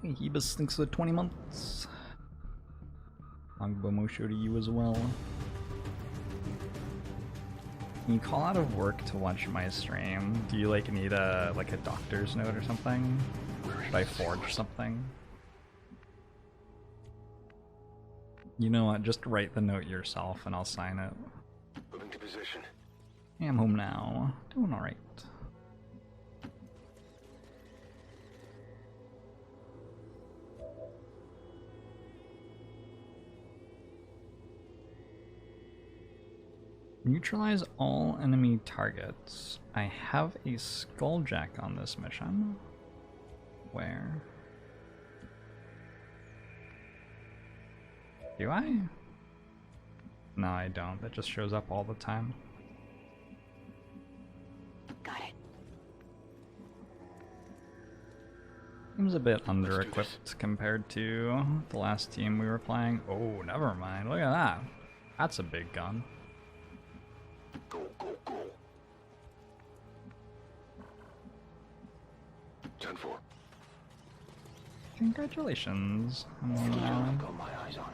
Hey, Hebus, thanks for the 20 months. Longbow Mosho to you as well. Can you call out of work to watch my stream? Do you like need a doctor's note or something? Should I forge something? You know what? Just write the note yourself and I'll sign it. Moving to position. Yeah, I'm home now. Doing alright. Neutralize all enemy targets. I have a skulljack on this mission. Where? Do I? No, I don't. That just shows up all the time. Got it. Seems a bit under-equipped compared to the last team we were playing. Oh, never mind. Look at that. That's a big gun. Go, go, go. 10-4. Congratulations. I've got my eyes on.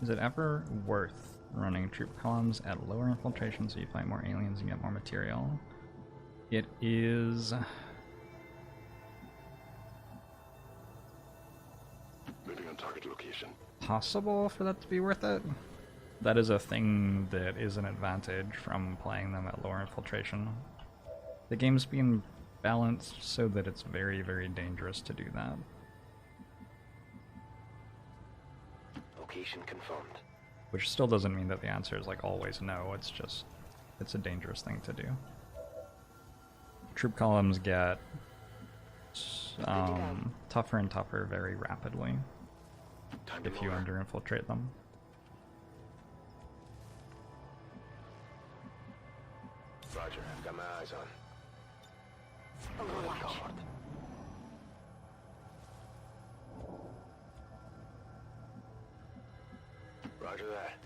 Is it ever worth running troop columns at lower infiltration so you fight more aliens and get more material? It is... Moving on target location. possible for that to be worth it. That is a thing that is an advantage from playing them at lower infiltration. The game's being balanced so that it's very, very dangerous to do that. Location confirmed. Which still doesn't mean that the answer is like always no, it's just, it's a dangerous thing to do. Troop columns get tougher and tougher very rapidly if you under-infiltrate them. Roger, I've got my eyes on. Overwatch. Roger that.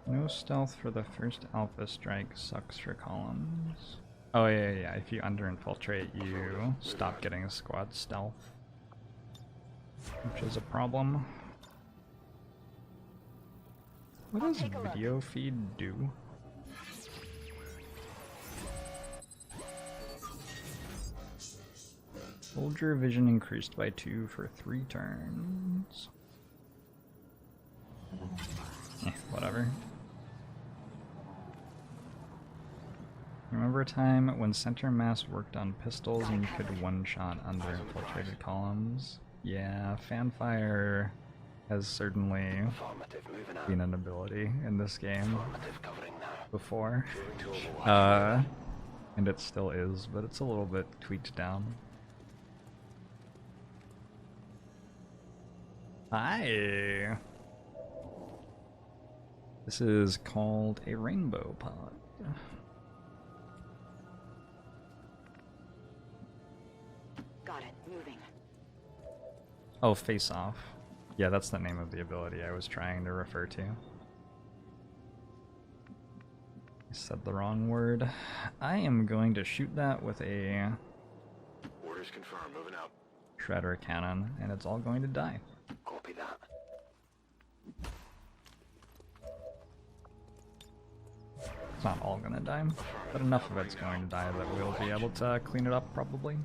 No stealth for the first alpha strike sucks for columns. Oh yeah, if you under-infiltrate you stop getting a squad stealth. Which is a problem. What does video feed do? Soldier vision increased by 2 for 3 turns. Whatever. Remember a time when center mass worked on pistols and you could one-shot under-infiltrated columns? Yeah, fanfire has certainly been an ability in this game before. And it still is, but it's a little bit tweaked down. Hi! This is called a rainbow pod. Got it. Moving. Oh, face off. Yeah, that's the name of the ability I was trying to refer to. I said the wrong word. I am going to shoot that with a Orders confirmed. Moving out. shredder cannon, and it's all going to die. Copy that. It's not all gonna die, but enough of it's going to die that we'll be able to clean it up, probably.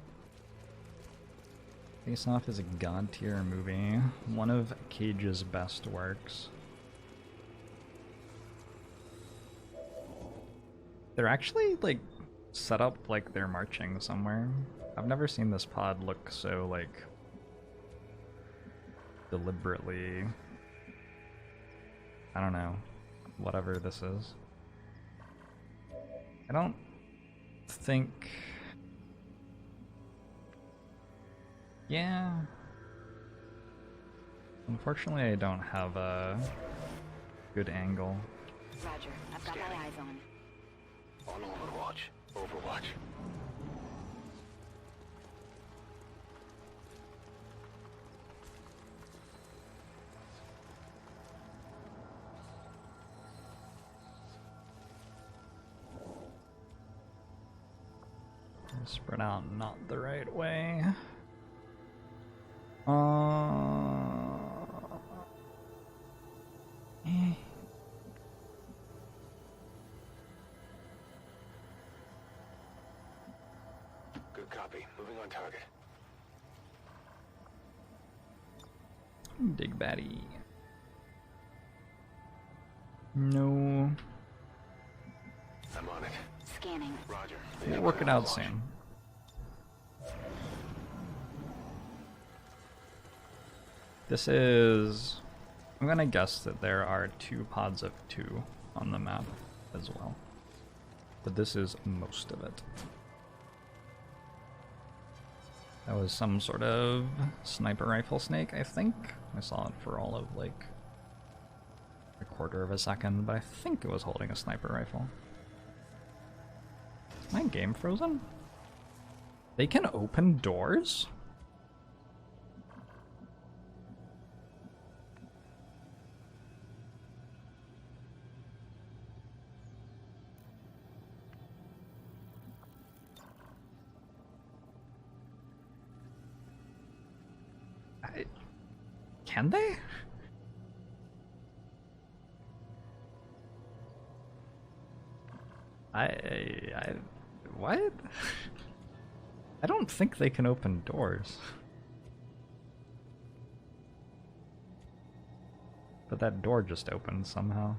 Face Off is a god tier movie. One of Cage's best works. They're actually, like, set up like they're marching somewhere. I've never seen this pod look so, like, deliberately... I don't know. Whatever this is. I don't think... Yeah. Unfortunately, I don't have a good angle. Roger. I've got my eyes on. On Overwatch. Overwatch. Spread out not the right way. Eh. Good copy. Moving on target. Dig baddie. No. I'm on it. Scanning. Roger. We'll work it out soon. This is... I'm gonna guess that there are 2 pods of 2 on the map as well. But this is most of it. That was some sort of sniper rifle snake, I think. I saw it for all of like a quarter of a second, but I think it was holding a sniper rifle. Is my game frozen? They can open doors? Can they? What? I don't think they can open doors. But that door just opened somehow.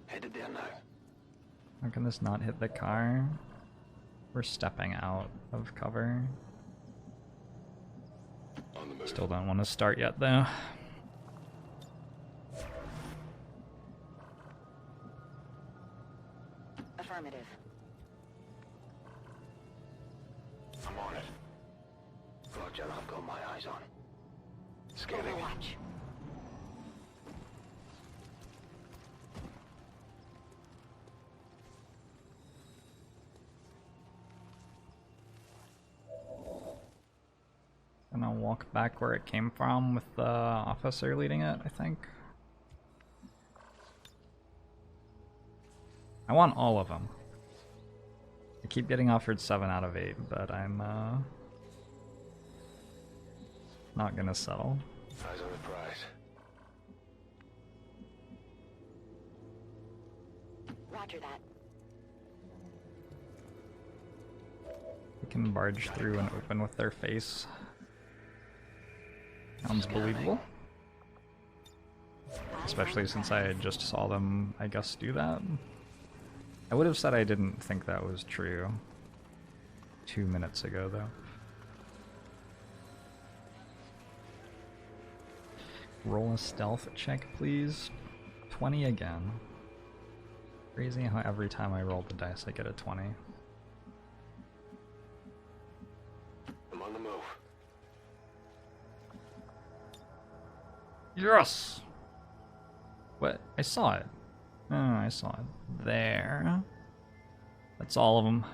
Headed there now. How can this not hit the car? We're stepping out of cover. On the move. Still don't want to start yet though. Affirmative. I'm on it. Roger, I've got my eyes on. Scanning. Overwatch. Gonna walk back where it came from with the officer leading it, I think. I want all of them. I keep getting offered 7 out of 8, but I'm not gonna settle. Eyes on the prize. Roger that. We can barge through and open with their face. Sounds believable. Especially since I just saw them, I guess, do that. I would have said I didn't think that was true 2 minutes ago, though. Roll a stealth check, please. 20 again. Crazy how every time I roll the dice I get a 20. I'm on the move. Yes! What? I saw it. Oh, I saw it. There. That's all of them.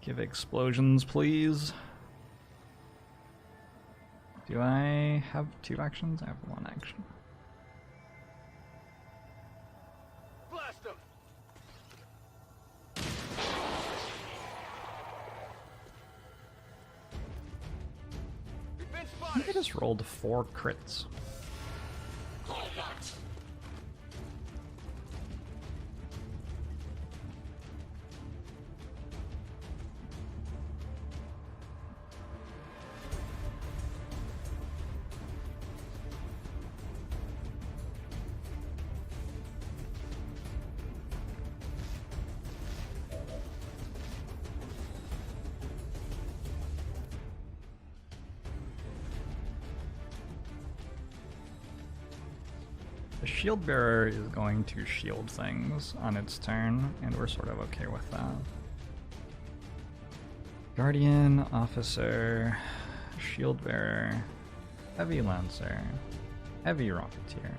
Give explosions, please. Do I have 2 actions? I have 1 action. Blast him! We've been I think I spotted! just rolled 4 crits. The shield bearer is going to shield things on its turn, and we're sort of okay with that. Guardian, officer, shield bearer, heavy lancer. Heavy Rocketeer,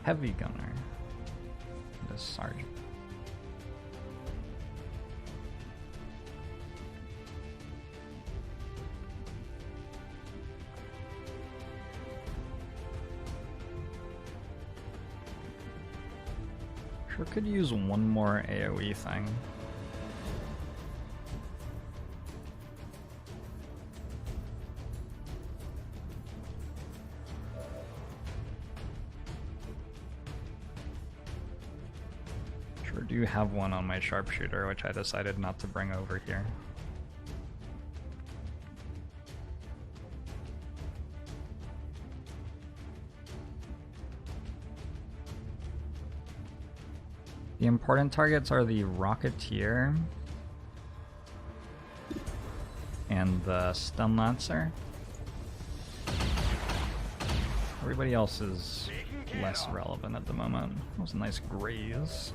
Heavy Gunner, and a Sergeant. Sure could use one more AoE thing. Sure do have one on my sharpshooter, which I decided not to bring over here. The important targets are the Rocketeer and the Stun Lancer. Everybody else is less relevant at the moment. Those nice grays.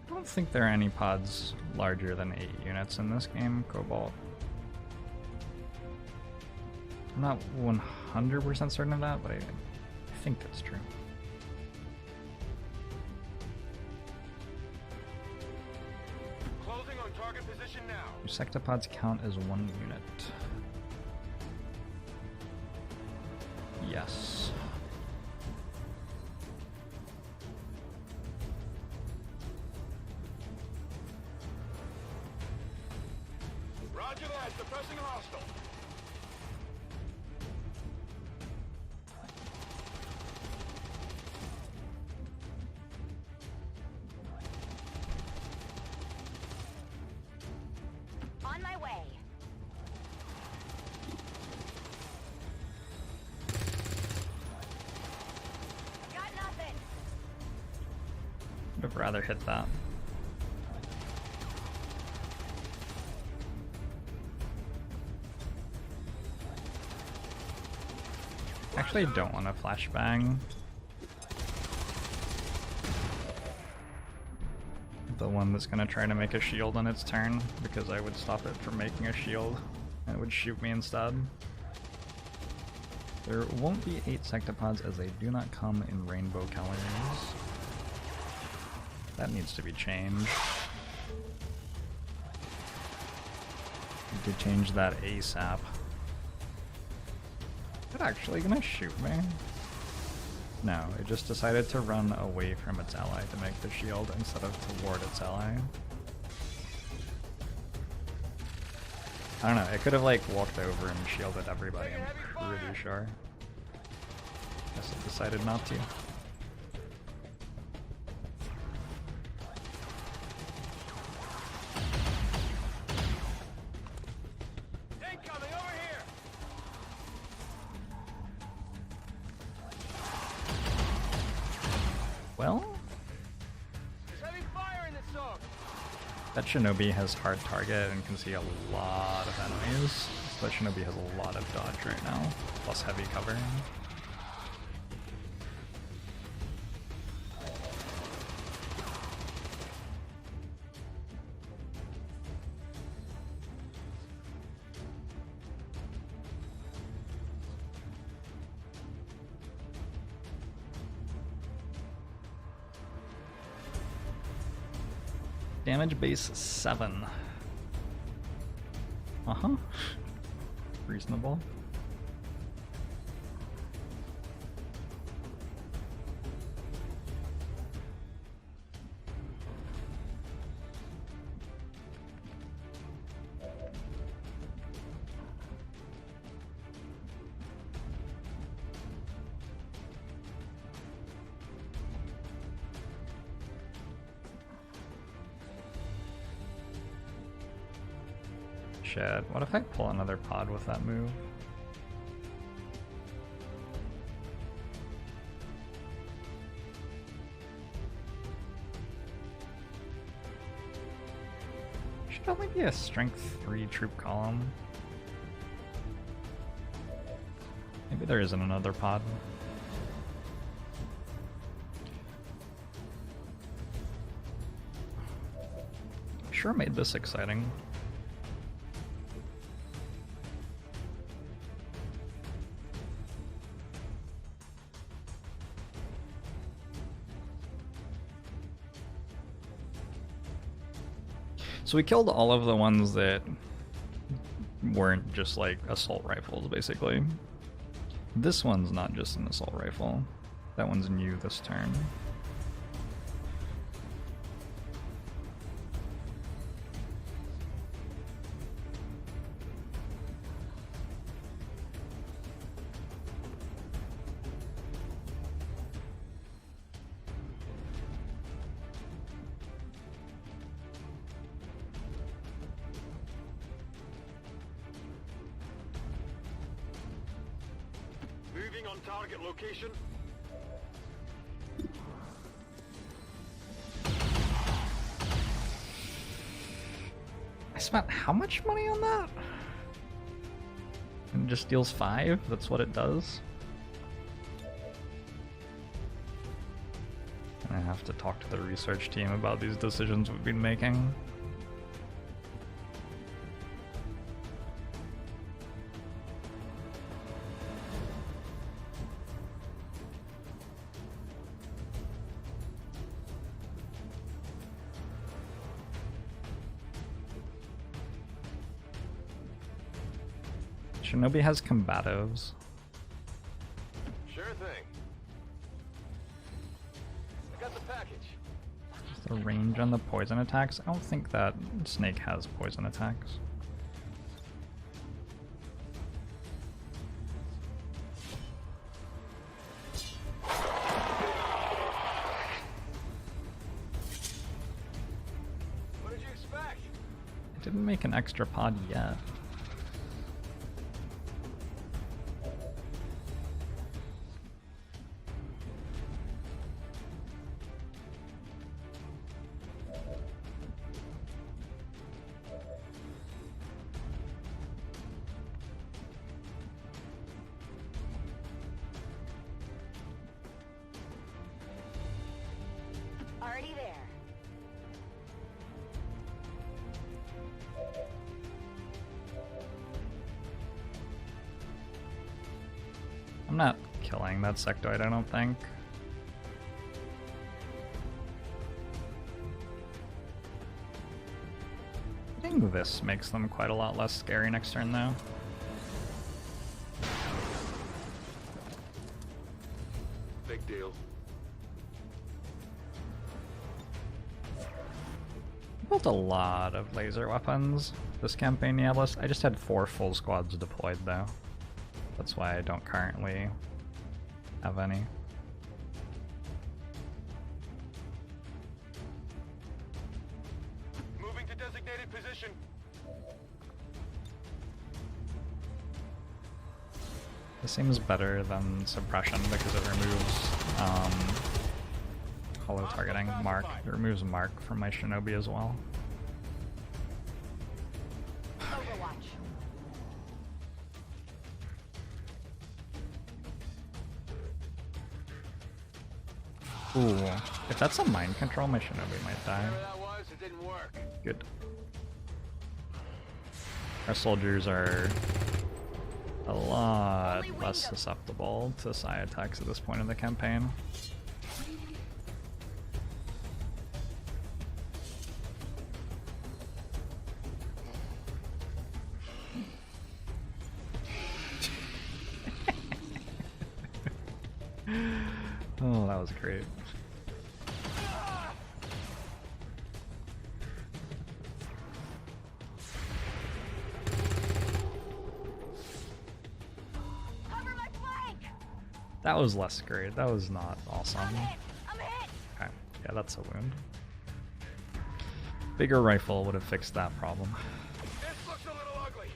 I don't think there are any pods larger than 8 units in this game, Cobalt. I'm not 100% certain of that, but I think that's true. Closing on target position now. Your sectopods count as 1 unit. Yes. Roger that. Suppressing hostile. On my way. Got nothing. Would have rather hit that. Actually, don't want to flashbang. The one that's gonna try to make a shield on its turn, because I would stop it from making a shield, and it would shoot me instead. There won't be 8 sectopods as they do not come in rainbow colors. That needs to be changed. Need to change that ASAP. Is it actually gonna shoot me? No, it just decided to run away from its ally to make the shield instead of toward its ally. I don't know, it could have like walked over and shielded everybody, I'm pretty sure. Guess it decided not to. Incoming over here. Well, There's heavy fire in this zone. that shinobi has hard target and can see a lot of enemies. So that shinobi has a lot of dodge right now, plus heavy cover. Damage base 7. Uh-huh. Reasonable. Shit, what if I pull another pod with that move? Should only Maybe a strength 3 troop column. Maybe there isn't another pod. Sure made this exciting. So we killed all of the ones that weren't just like assault rifles, basically. This one's not just an assault rifle. That one's new this turn. Moving on target location. I spent how much money on that? And it just deals 5? That's what it does? I have to talk to the research team about these decisions we've been making. Shinobi has combatives. Sure thing. I got the package. Is the range on the poison attacks? I don't think that snake has poison attacks. What did you expect? I didn't make an extra pod yet. Already there. I'm not killing that sectoid, I don't think. I think this makes them quite a lot less scary next turn, though. Big deal. Built a lot of laser weapons this campaign, Diablos. I just had 4 full squads deployed, though. That's why I don't currently have any. Moving to designated position. This seems better than suppression because it removes hollow targeting mark. It removes mark from my shinobi as well. Overwatch. Ooh, if that's a mind control, my shinobi might die. Whatever that was, it didn't work. Good. Our soldiers are a lot less susceptible to psi attacks at this point in the campaign. Oh, that was great. Cover my flank. That was less great. That was not awesome. I'm hit. I'm hit. Okay, yeah, that's a wound. Bigger rifle would have fixed that problem. This looks a little ugly.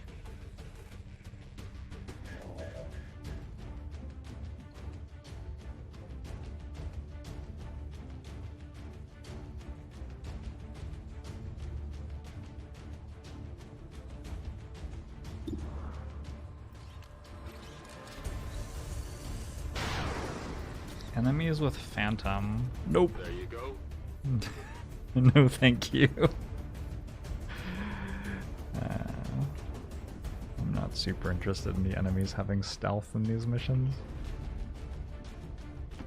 Enemies with Phantom. Nope. There you go. No, thank you. I'm not super interested in the enemies having stealth in these missions.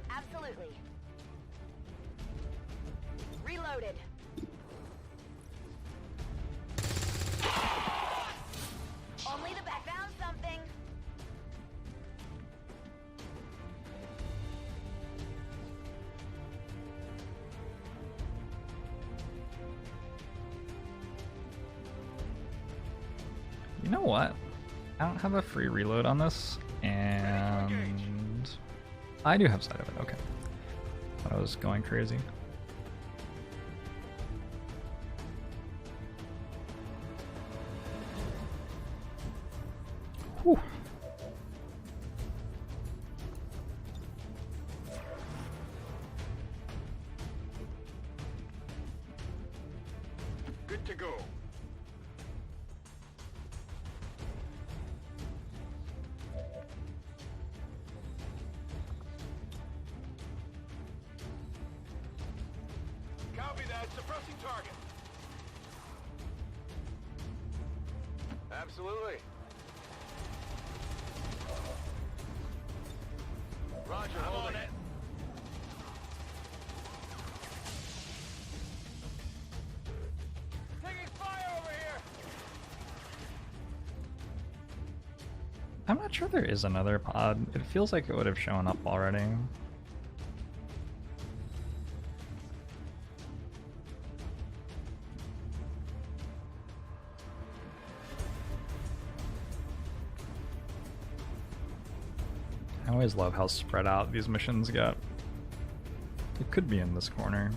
Absolutely. Reloaded. Only the back found something. You know what? I don't have a free reload on this, and I do have sight of it. Okay. Thought I was going crazy. Whew. Good to go. Copy that. Suppressing target. Absolutely. Roger, hold it. Taking fire over here. I'm not sure there is another pod. It feels like it would have shown up already. I always love how spread out these missions get. It could be in this corner.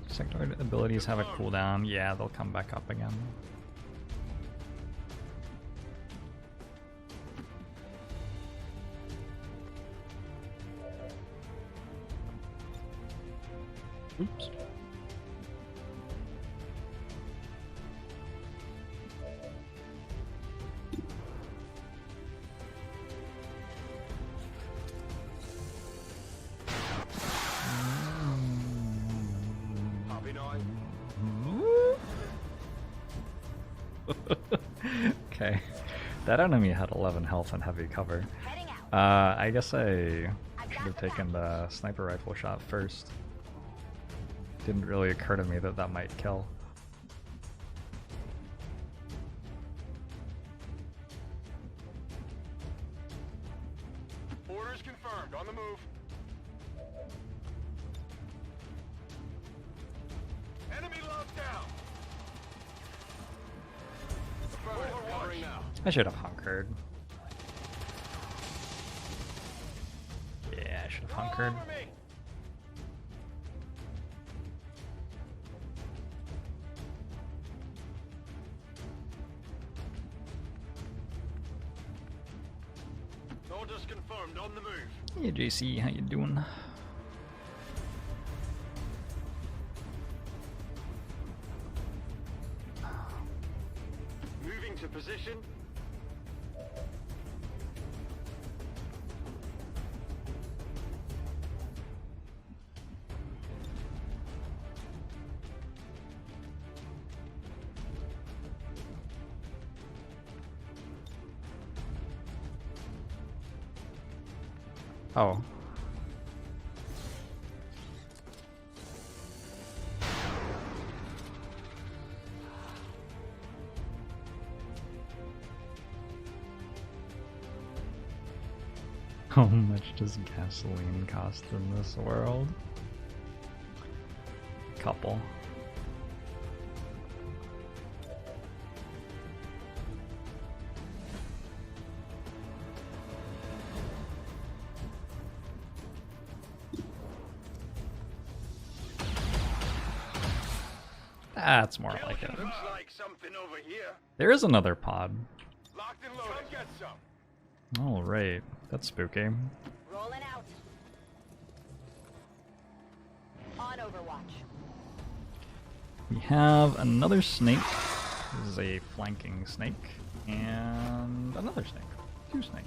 Sectoid abilities have a cooldown. Yeah, they'll come back up again. Oops. Poppy noise. Okay. That enemy had 11 health and heavy cover. Heading out. I guess I should have taken the sniper rifle shot first. Didn't really occur to me that that might kill. Orders confirmed. On the move. Enemy locked down. Affirmative, covering now. I should have hunkered. Yeah, I should have All hunkered. over me. Orders confirmed. On the move. Hey JC, how you doing? Moving to position. Oh. How much does gasoline cost in this world? Couple. That's more like it. Looks like something over here. There is another pod. Locked and loaded. Come get some. Alright, that's spooky. Rolling out. On Overwatch. We have another snake. This is a flanking snake. And another snake. Two snake.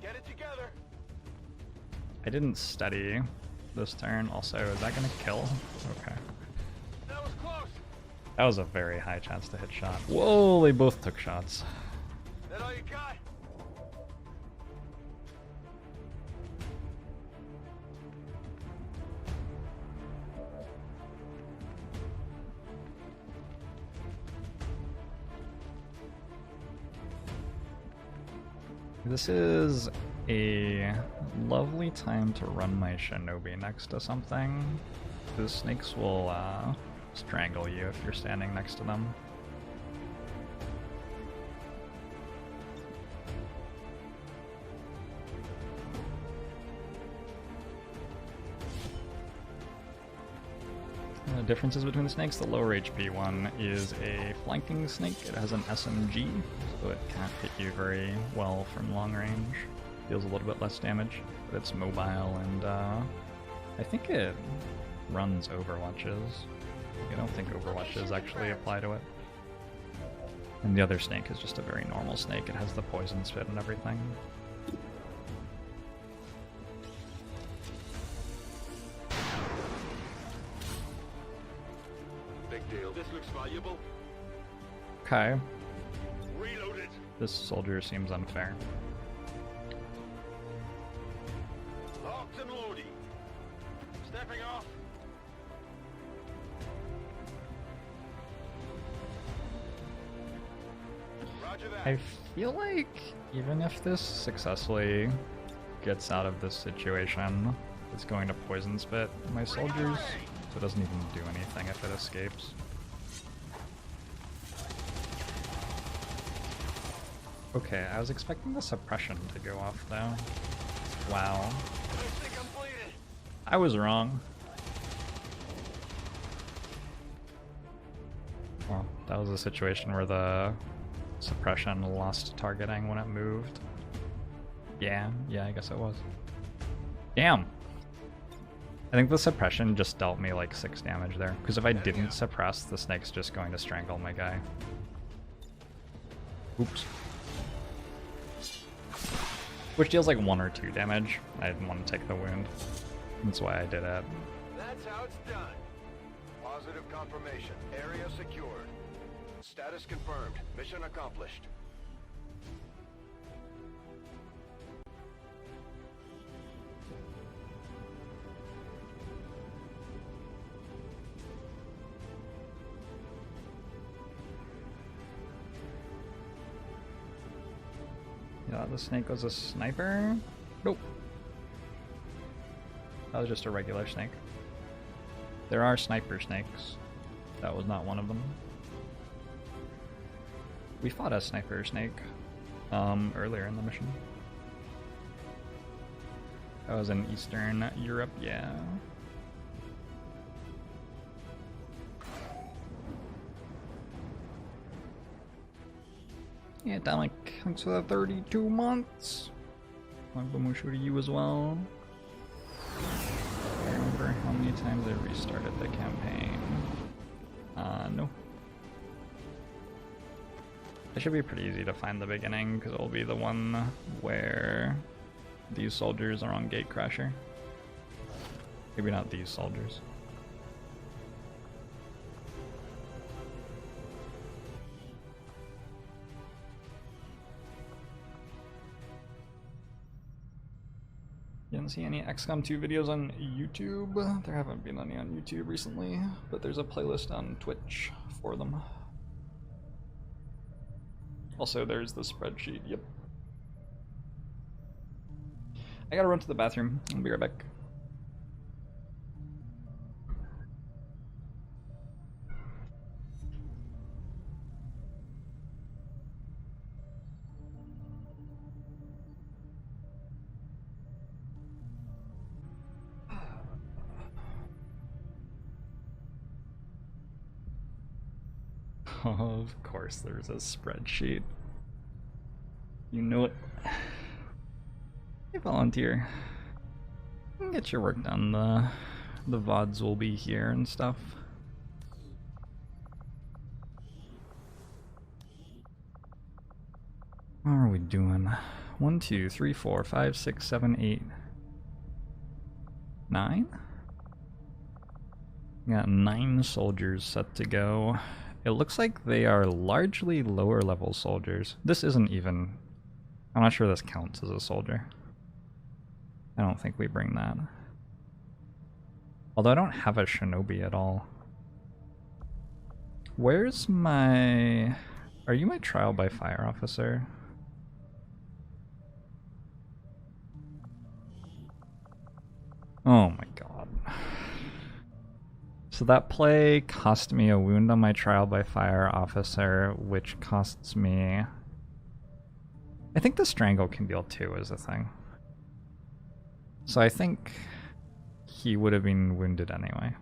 Get it together. I didn't study this turn. Also, is that gonna kill? Okay. That was close. That was a very high chance to hit shot. Whoa, they both took shots. That all you got? This is a lovely time to run my shinobi next to something. The snakes will strangle you if you're standing next to them. The differences between the snakes, the lower HP one is a flanking snake. It has an SMG, so it can't hit you very well from long range. Deals a little bit less damage, but it's mobile, and I think it runs Overwatches. I don't think Overwatches actually apply to it. And the other snake is just a very normal snake. It has the poison spit and everything. Big deal. This looks valuable. Okay, Reload it. this soldier seems unfair. Locked and loading. Stepping off. Roger that. I feel like even if this successfully gets out of this situation, it's going to poison spit my soldiers, so it doesn't even do anything if it escapes. Okay, I was expecting the suppression to go off though. Wow. Mission completed. I was wrong. Well, that was a situation where the suppression lost targeting when it moved. Yeah, I guess it was. Damn! I think the suppression just dealt me like 6 damage there, because if I didn't suppress, the snake's just going to strangle my guy. Oops. Which deals like 1 or 2 damage. I didn't want to take the wound. That's why I did it. That's how it's done. Positive confirmation. Area secured. Status confirmed. Mission accomplished. Yeah, the snake was a sniper? Nope. That was just a regular snake. There are sniper snakes. That was not one of them. We fought a sniper snake earlier in the mission. That was in Eastern Europe, yeah. Yeah, Dominic, thanks for the 32 months. Mushu to you as well. I remember how many times I restarted the campaign. No. It should be pretty easy to find the beginning, because it'll be the one where these soldiers are on Gatecrasher. Maybe not these soldiers. Didn't see any XCOM 2 videos on YouTube. There haven't been any on YouTube recently, but there's a playlist on Twitch for them. Also, there's the spreadsheet, yep. I gotta run to the bathroom. I'll be right back. Of course there's a spreadsheet. You know it. Hey, volunteer. You can get your work done. The VODs will be here and stuff. How are we doing? 1, 2, 3, 4, 5, 6, 7, 8, 9? Got 9 soldiers set to go. It looks like they are largely lower level soldiers. This isn't even... I'm not sure this counts as a soldier. I don't think we bring that. Although I don't have a shinobi at all. Where's my... Are you my trial by fire officer? Oh my god. So that play cost me a wound on my trial by fire officer, which costs me... I think the strangle can deal 2 is a thing. So I think he would have been wounded anyway.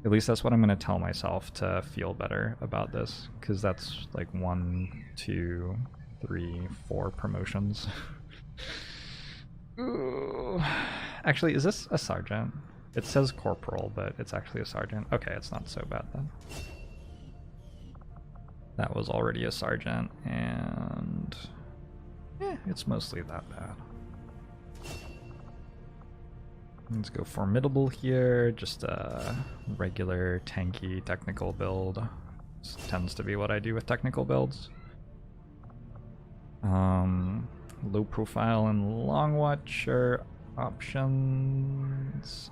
At least that's what I'm going to tell myself to feel better about this, because that's like 1, 2, 3, 4 promotions. Ooh. Actually, is this a sergeant? It says corporal, but it's actually a sergeant. Okay, it's not so bad then. That was already a sergeant, and it's mostly that bad. Let's go formidable here, just a regular tanky technical build. This tends to be what I do with technical builds. Low profile and long watch are options.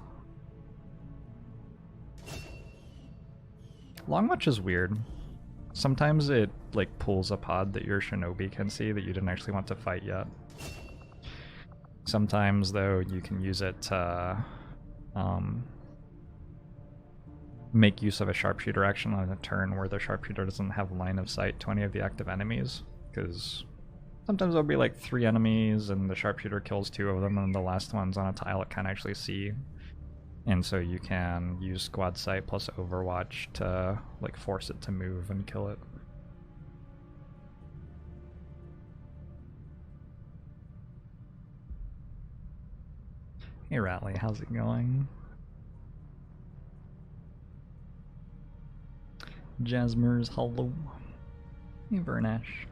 Long watch is weird. Sometimes it like pulls a pod that your shinobi can see that you didn't actually want to fight yet. Sometimes though you can use it to make use of a sharpshooter action on a turn where the sharpshooter doesn't have line of sight to any of the active enemies, because sometimes there'll be like 3 enemies and the sharpshooter kills 2 of them and the last one's on a tile it can't actually see. And so you can use squad sight plus overwatch to like force it to move and kill it. Hey Ratley, how's it going? Jasmer's hello. Hey Vernash.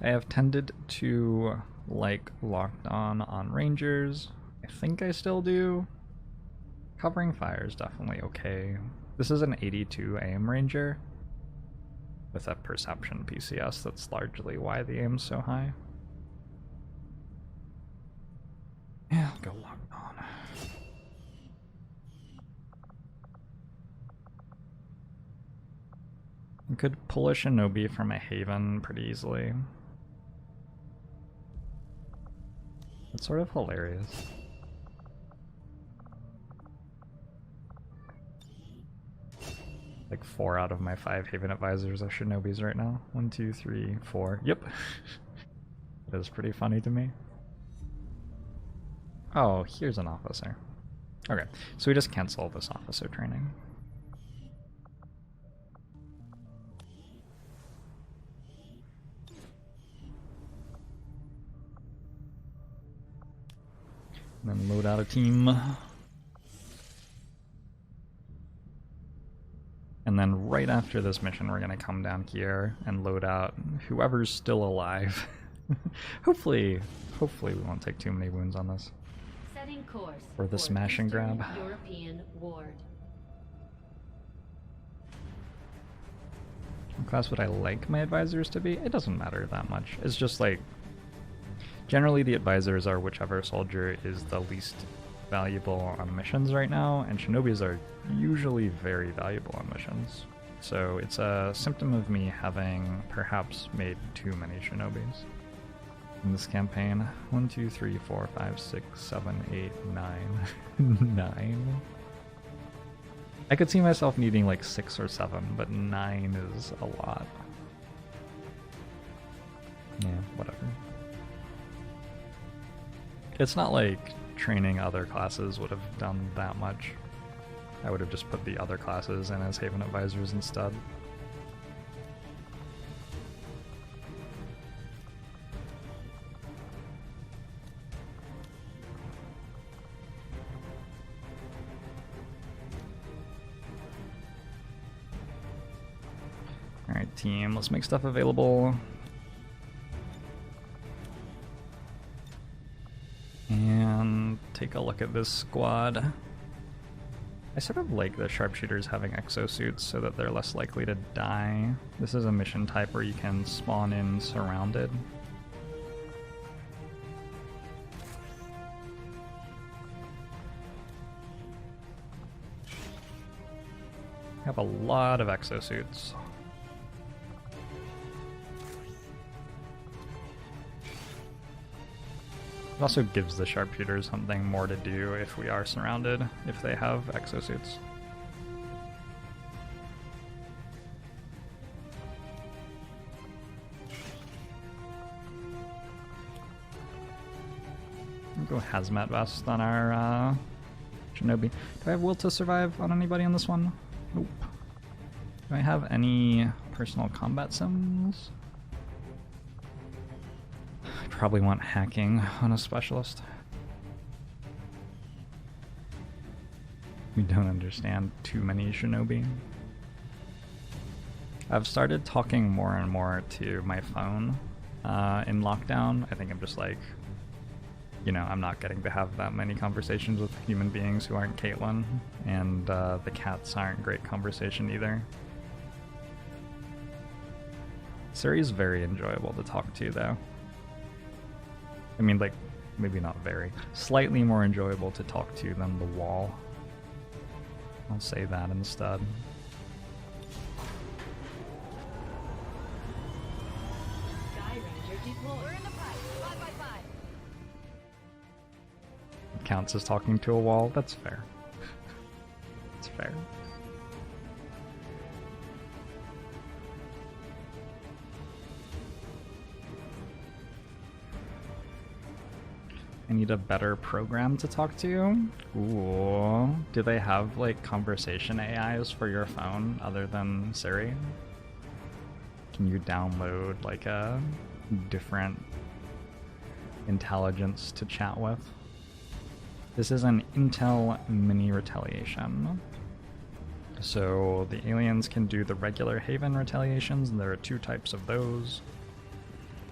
I have tended to like Locked On Rangers. I think I still do. Covering fire is definitely okay. This is an 82 aim ranger with a perception PCS. That's largely why the aim's so high. Yeah, I'll go Locked On. I could pull a shinobi from a haven pretty easily. It's sort of hilarious. Like 4 out of my 5 Haven advisors are shinobis right now. 1, 2, 3, 4. Yep. That is pretty funny to me. Oh, here's an officer. Okay, so we just cancel this officer training. And then load out a team. And then right after this mission, we're gonna come down here and load out whoever's still alive. Hopefully we won't take too many wounds on this. Setting course Or the smash and grab. European ward. What class would I like my advisors to be? It doesn't matter that much. It's just like, generally the advisors are whichever soldier is the least valuable on missions right now, and shinobis are usually very valuable on missions. So it's a symptom of me having perhaps made too many shinobis in this campaign. 1, 2, 3, 4, 5, 6, 7, 8, 9. 9. I could see myself needing like 6 or 7, but 9 is a lot. Yeah, whatever. It's not like training other classes would have done that much. I would have just put the other classes in as Haven advisors instead. team. Let's make stuff available. And take a look at this squad. I sort of like the sharpshooters having exosuits so that they're less likely to die. This is a mission type where you can spawn in surrounded. Have a lot of exosuits. It also gives the sharpshooters something more to do if we are surrounded, if they have exosuits. Go hazmat vest on our Shinobi. Do I have will to survive on anybody on this one? Nope. Do I have any personal combat sims? I probably want hacking on a specialist. We don't understand too many Shinobi. I've started talking more and more to my phone in lockdown. I think I'm just like, you know, I'm not getting to have that many conversations with human beings who aren't Caitlin, and the cats aren't great conversation either. Suri's very enjoyable to talk to, though. I mean, like, maybe not very. Slightly more enjoyable to talk to than the wall. I'll say that instead. Sky Ranger deployed. We're in the pipe. 5 by 5. Counts as talking to a wall. That's fair. That's fair. I need a better program to talk to. Ooh. Do they have like conversation AIs for your phone other than Siri? Can you download like a different intelligence to chat with? This is an Intel mini retaliation. So the aliens can do the regular Haven retaliations, and there are 2 types of those.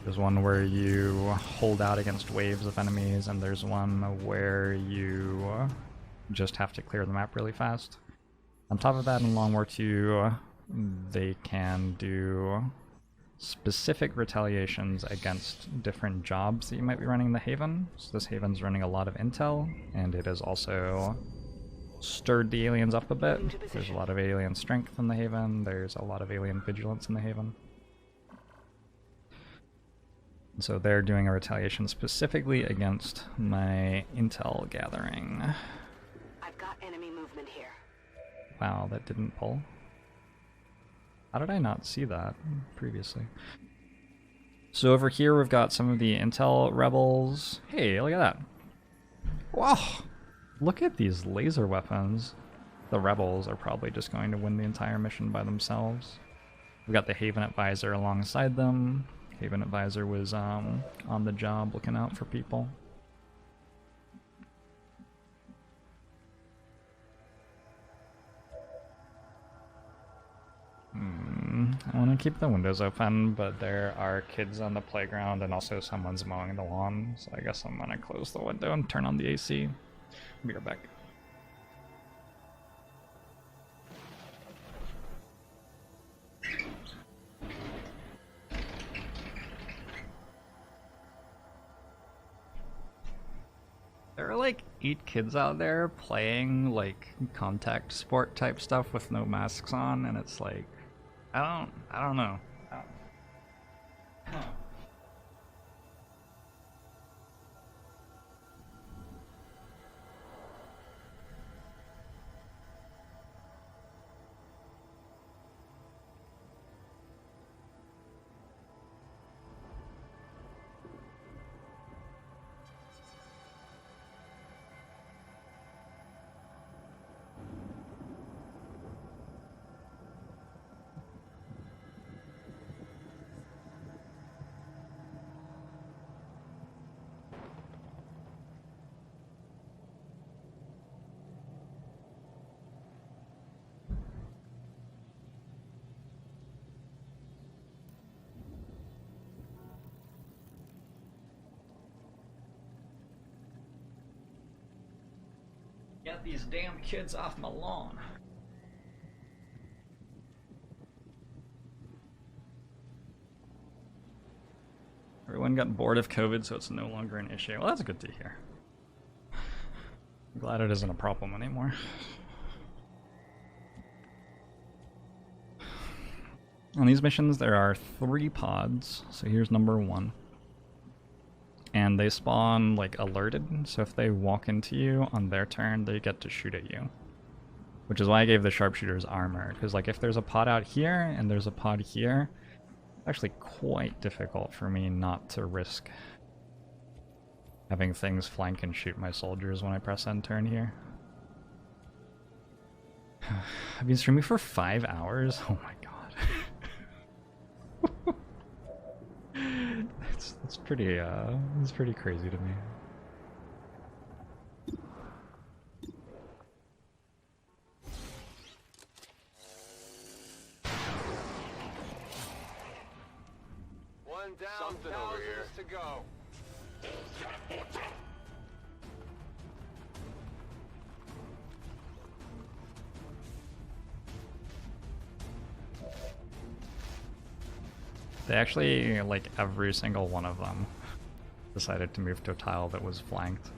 There's one where you hold out against waves of enemies, and there's one where you just have to clear the map really fast. On top of that, in Long War II, they can do specific retaliations against different jobs that you might be running in the Haven. So this Haven's running a lot of intel, and it has also stirred the aliens up a bit. There's a lot of alien strength in the Haven, there's a lot of alien vigilance in the Haven. So they're doing a retaliation specifically against my intel gathering. I've got enemy movement here. Wow, that didn't pull. How did I not see that previously? So over here we've got some of the intel rebels. Hey, look at that. Wow, look at these laser weapons. The rebels are probably just going to win the entire mission by themselves. We've got the Haven Advisor alongside them. Haven Advisor was on the job looking out for people. I want to keep the windows open, but there are kids on the playground and also someone's mowing the lawn, so I guess I'm gonna close the window and turn on the AC. Be right back. There are like 8 kids out there playing like contact sport type stuff with no masks on, and it's like, I don't know. Get these damn kids off my lawn. Everyone got bored of COVID, so it's no longer an issue. Well, that's good to hear. I'm glad it isn't a problem anymore. On these missions, there are 3 pods. So here's number 1. And they spawn, like, alerted. So if they walk into you on their turn, they get to shoot at you. Which is why I gave the sharpshooters armor. Because, like, if there's a pod out here and there's a pod here, it's actually quite difficult for me not to risk having things flank and shoot my soldiers when I press end turn here. I've been streaming for 5 hours? Oh my god. That's pretty crazy to me. One down, something over here to go. They actually, like, every single one of them decided to move to a tile that was flanked.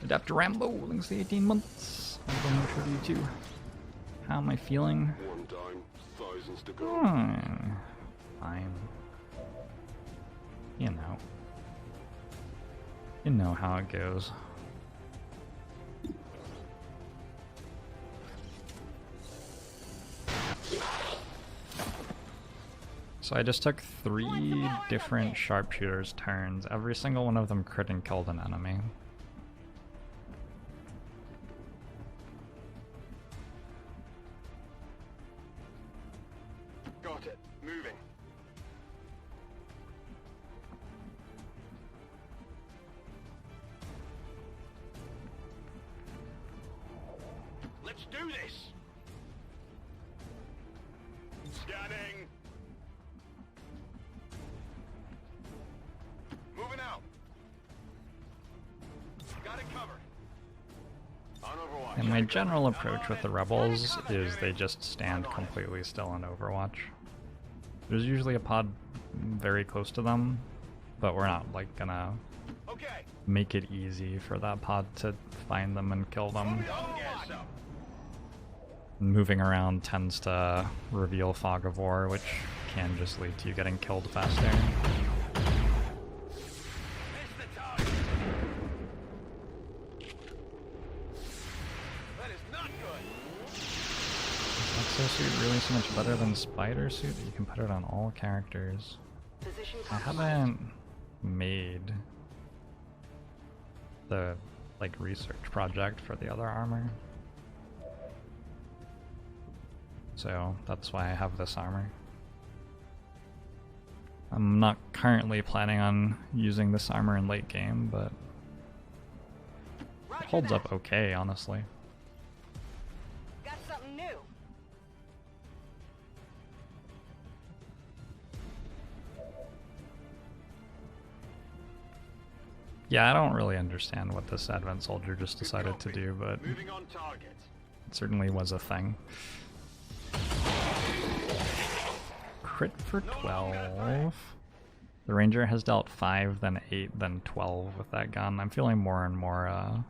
Adapt to Rambo, thanks to the 18 months. I'm going to show you too. How am I feeling? One down, thousands to go. Fine. You know. You know how it goes. So I just took 3 different sharpshooters' turns. Every single one of them crit and killed an enemy. Got it. Moving. Let's do this. Scanning. Moving out. Got it covered. On Overwatch. And my general approach with the rebels is they just stand completely still in Overwatch. There's usually a pod very close to them, but we're not like gonna make it easy for that pod to find them and kill them. Moving around tends to reveal fog of war, which can just lead to you getting killed faster. Exosuit really so much better than Spider Suit that you can put it on all characters. I haven't made the like research project for the other armor, so that's why I have this armor. I'm not currently planning on using this armor in late game, but it holds up okay, honestly. Got something new. Yeah, I don't really understand what this Advent Soldier just decided to do, but it certainly was a thing. Crit for 12. The Ranger has dealt 5, then 8, then 12 with that gun. I'm feeling more and more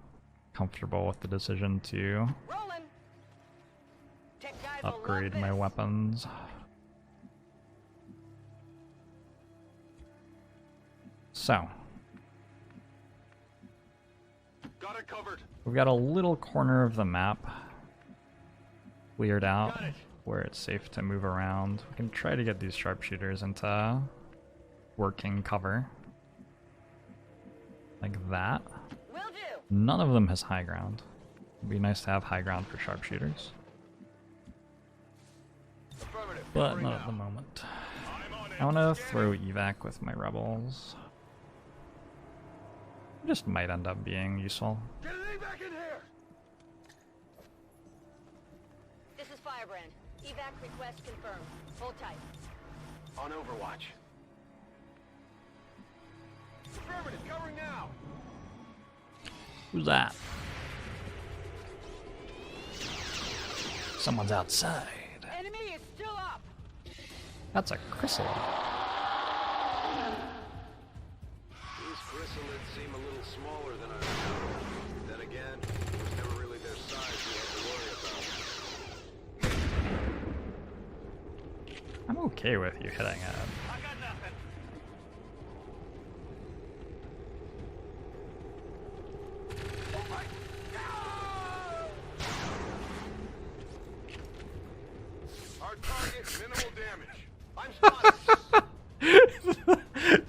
comfortable with the decision to upgrade my weapons. So, got it covered. We've got a little corner of the map cleared out where it's safe to move around. We can try to get these sharpshooters into working cover. Like that. Will do. None of them has high ground. It'd be nice to have high ground for sharpshooters. But not at the moment. I want to throw evac with my rebels. Just might end up being useful. Get an evac in here. This is Firebrand. Evac request confirmed. Hold tight. On Overwatch. Affirmative, covering now. Who's that? Someone's outside. Enemy is still up. That's a chrysalid. These chrysalids seem a little smaller than I remember. Then again, it was never really their size we had to worry about. I'm okay with you hitting it. I got nothing. Oh my God! Our target, minimal damage. I'm spotted.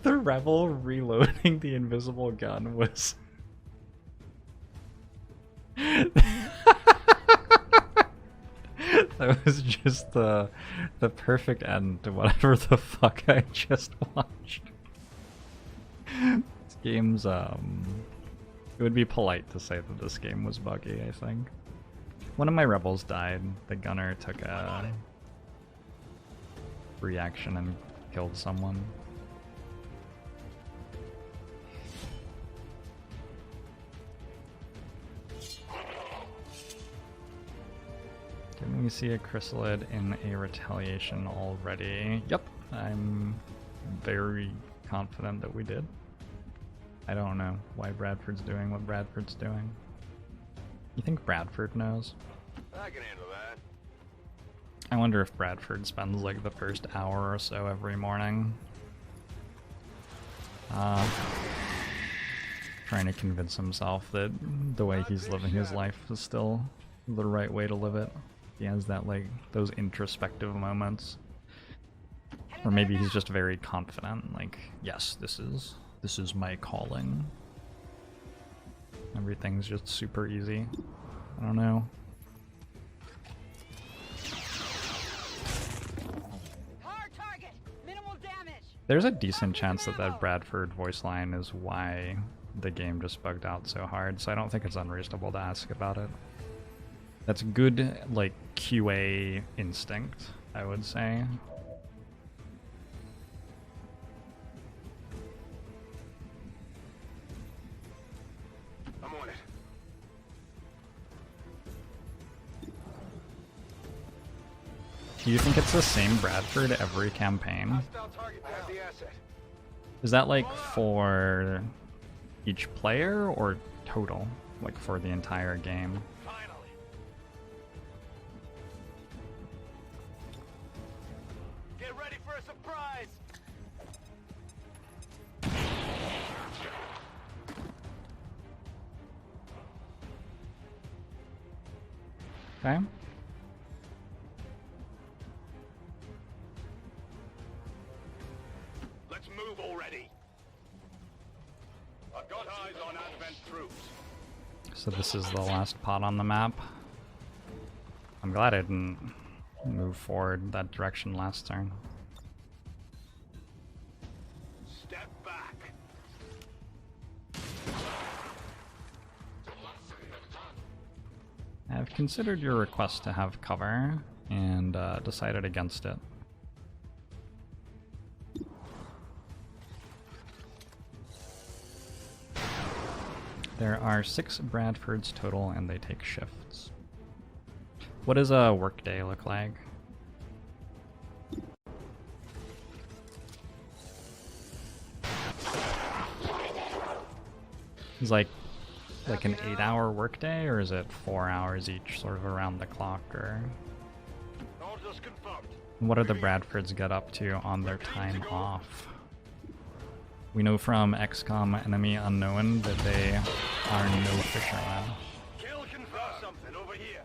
The rebel reloading the invisible gun was... That was just the perfect end to whatever the fuck I just watched. This game's it would be polite to say that this game was buggy, I think. One of my rebels died. The gunner took a reaction and killed someone. Didn't we see a chrysalid in a retaliation already? Yep, I'm very confident that we did. I don't know why Bradford's doing what Bradford's doing. You think Bradford knows? I can handle that. I wonder if Bradford spends like the first hour or so every morning trying to convince himself that the way he's living his life is still the right way to live it. He has that, like, those introspective moments. Or maybe he's just very confident, like, yes, this is my calling. Everything's just super easy. I don't know. Hard target. Minimal damage. There's a decent chance that that Bradford voice line is why the game just bugged out so hard, so I don't think it's unreasonable to ask about it. That's good, like, QA instinct, I would say. I'm on it. Do you think it's the same Bradford every campaign? Hostile target. I have the asset. Is that, like, for each player or total? Like, for the entire game? Finally. Get ready for a surprise. Okay. Let's move already. I've got eyes on advent troops. So this is the last pot on the map. I'm glad I didn't move forward that direction last turn. Step back. I've considered your request to have cover and decided against it. There are 6 Bradfords total and they take shifts. What does a workday look like? Is like an 8-hour workday, or is it 4 hours each, sort of around the clock, or Orders confirmed. what do the Bradfords get up to on their time off? We know from XCOM Enemy Unknown that they are no fishermen. Kill confirmed. Something over here.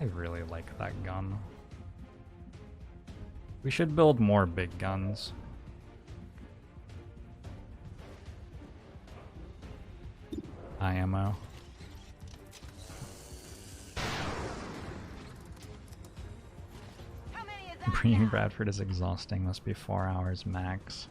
I really like that gun. We should build more big guns. IMO. How many is that? Bringing Bradford is exhausting, must be 4 hours max.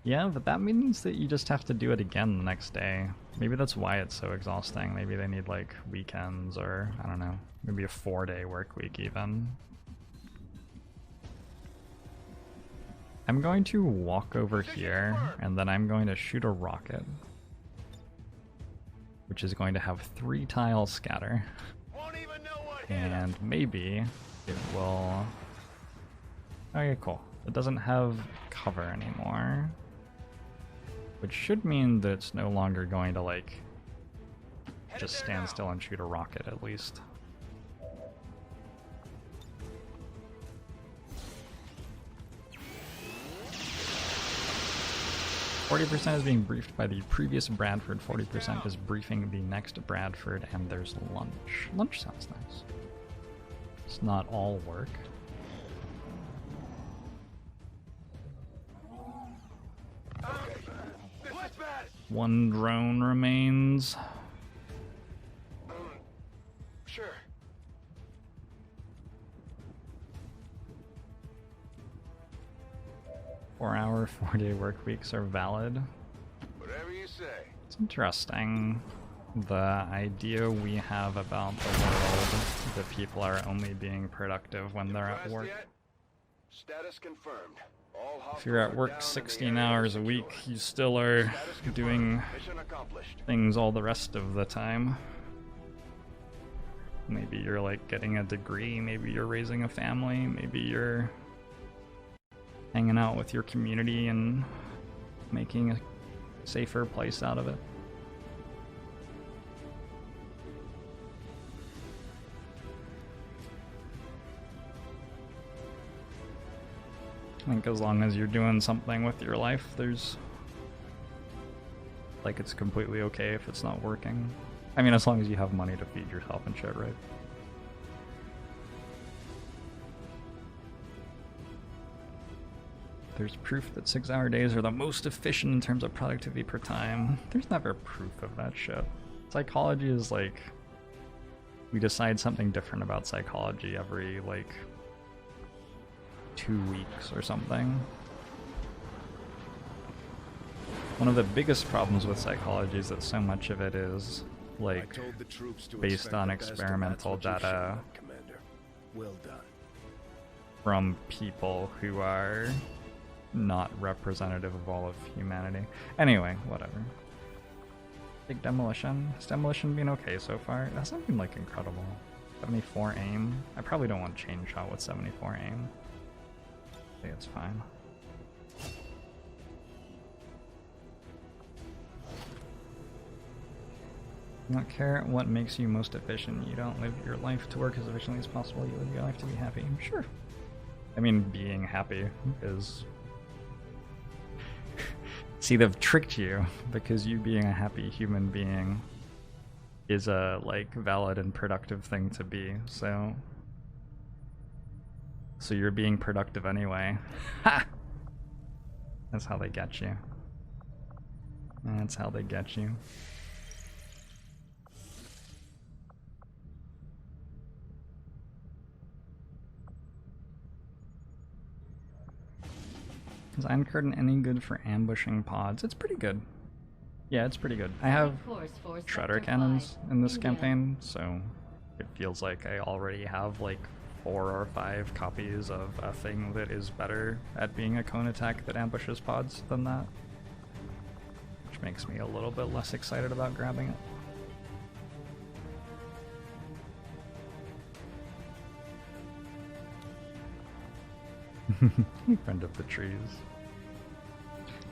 Yeah, but that means that you just have to do it again the next day. Maybe that's why it's so exhausting. Maybe they need like weekends, or I don't know, maybe a 4-day work week even. I'm going to walk over here, and then I'm going to shoot a rocket, which is going to have 3 tiles scatter, Won't even know what hit 'em. and maybe it will... Okay, cool. It doesn't have cover anymore, which should mean that it's no longer going to, like, just stand still and shoot a rocket, at least. 40% is being briefed by the previous Bradford, 40% is briefing the next Bradford, and there's lunch. Lunch sounds nice. It's not all work. What's bad? 1 drone remains. Sure. Four-hour, 4-day work weeks are valid. Whatever you say. It's interesting. The idea we have about the world that people are only being productive when they're at Impressed work. yet? Status confirmed. All If you're at hostiles are work down and the 16 area hours is a week, secure. you still are Status confirmed. doing Mission accomplished. things all the rest of the time. Maybe you're like getting a degree, maybe you're raising a family, maybe you're hanging out with your community and making a safer place out of it. I think as long as you're doing something with your life, there's like it's completely okay if it's not working. I mean, as long as you have money to feed yourself and shit, right? There's proof that 6-hour days are the most efficient in terms of productivity per time. There's never proof of that shit. Psychology is like, we decide something different about psychology every like 2 weeks or something. One of the biggest problems with psychology is that so much of it is like told the troops to based expect on the best, and that's experimental what you data showed, Commander. Well done. from people who are not representative of all of humanity. Anyway, whatever. Big demolition. Has demolition been okay so far? It hasn't been like incredible. 74 aim. I probably don't want chain shot with 74 aim. I think it's fine. You don't care what makes you most efficient. You don't live your life to work as efficiently as possible. You live your life to be happy. Sure. I mean, being happy is... See, they've tricked you, because you being a happy human being is a, like, valid and productive thing to be, so... So you're being productive anyway. Ha! That's how they get you. That's how they get you. Is Iron Curtain any good for ambushing pods? It's pretty good. Yeah, it's pretty good. I have shredder cannons in this campaign, so it feels like I already have like 4 or 5 copies of a thing that is better at being a cone attack that ambushes pods than that. Which makes me a little bit less excited about grabbing it. Friend of the trees.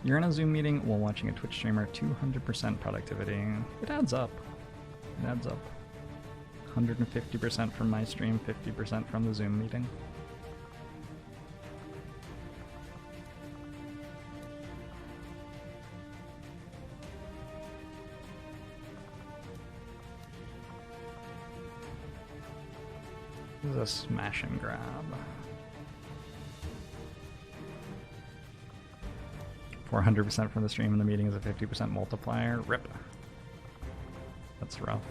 You're in a Zoom meeting while watching a Twitch streamer, 200% productivity. It adds up. It adds up. 150% from my stream, 50% from the Zoom meeting. This is a smash and grab. 400% from the stream and the meeting is a 50% multiplier. Rip. That's rough.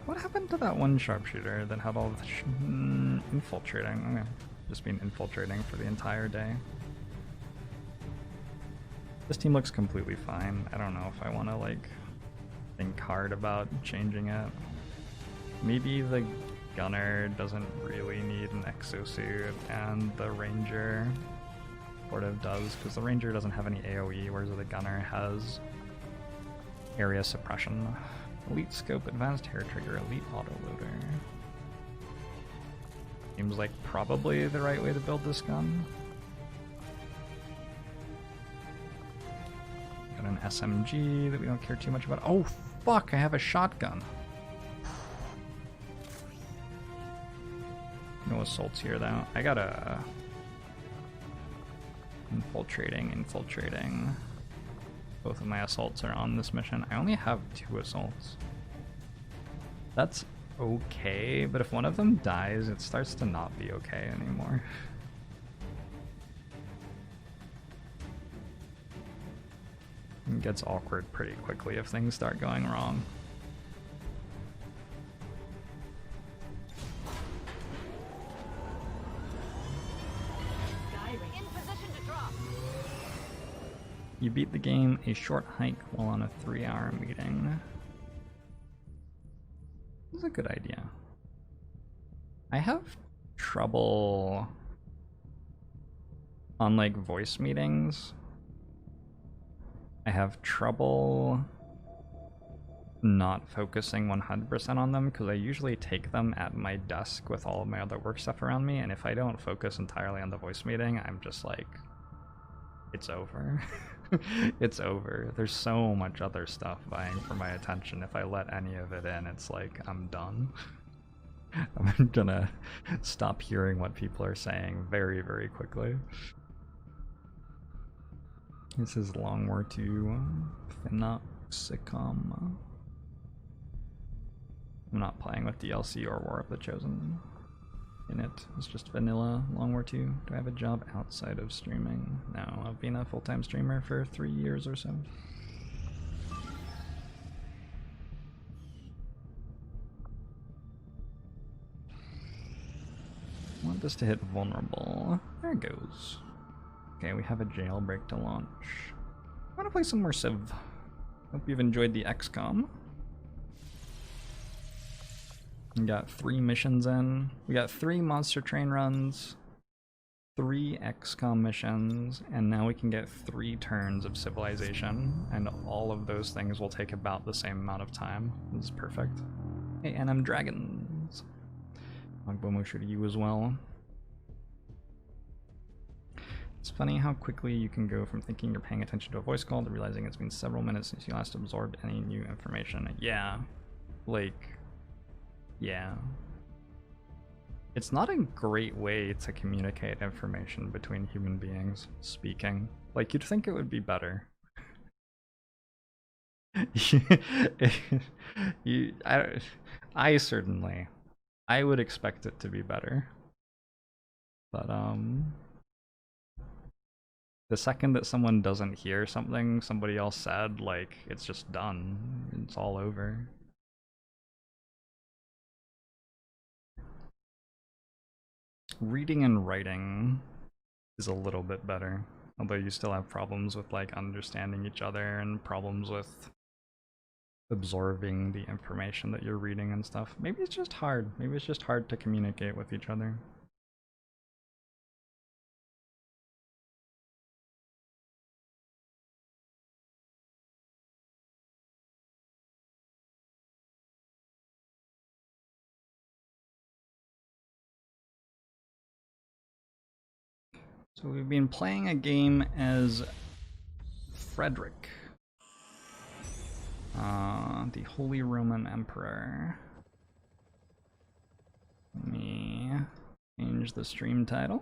What happened to that one sharpshooter that had all the infiltrating? Okay. Just been infiltrating for the entire day. This team looks completely fine. I don't know if I want to like think hard about changing it. Maybe the gunner doesn't really need an exosuit, and the ranger sort of does, because the ranger doesn't have any AoE, whereas the gunner has area suppression. Elite scope, advanced hair trigger, elite autoloader. Seems like probably the right way to build this gun. Got an SMG that we don't care too much about. Oh fuck, I have a shotgun. No assaults here though. I got a infiltrating. Both of my assaults are on this mission. I only have 2 assaults. That's okay, but if one of them dies, it starts to not be okay anymore. It gets awkward pretty quickly if things start going wrong. In position to drop. You beat the game a short hike while on a 3-hour meeting. This is a good idea. I have trouble on like voice meetings. I have trouble not focusing 100% on them because I usually take them at my desk with all of my other work stuff around me, and if I don't focus entirely on the voice meeting, I'm just like, it's over. It's over. There's so much other stuff vying for my attention. If I let any of it in, it's like, I'm done. I'm gonna stop hearing what people are saying very, very quickly. This is Long War II, XCOM. I'm not playing with DLC or War of the Chosen in it. It's just vanilla Long War II. Do I have a job outside of streaming? No, I've been a full-time streamer for 3 years or so. I want this to hit vulnerable. There it goes. Okay, we have a jailbreak to launch. I want to play some more Civ. Hope you've enjoyed the XCOM. We got 3 missions in. We got 3 monster train runs, 3 XCOM missions, and now we can get 3 turns of civilization, and all of those things will take about the same amount of time. This is perfect. Hey, and I'm dragons. Agbomushu to you as well. It's funny how quickly you can go from thinking you're paying attention to a voice call to realizing it's been several minutes since you last absorbed any new information. Yeah, like, yeah. It's not a great way to communicate information between human beings, speaking. Like, you'd think it would be better. I certainly, I would expect it to be better. But, the second that someone doesn't hear something somebody else said, like, it's just done. It's all over. Reading and writing is a little bit better, although you still have problems with, like, understanding each other and problems with absorbing the information that you're reading and stuff. Maybe it's just hard. Maybe it's just hard to communicate with each other. So we've been playing a game as Frederick, the Holy Roman Emperor. Let me change the stream title.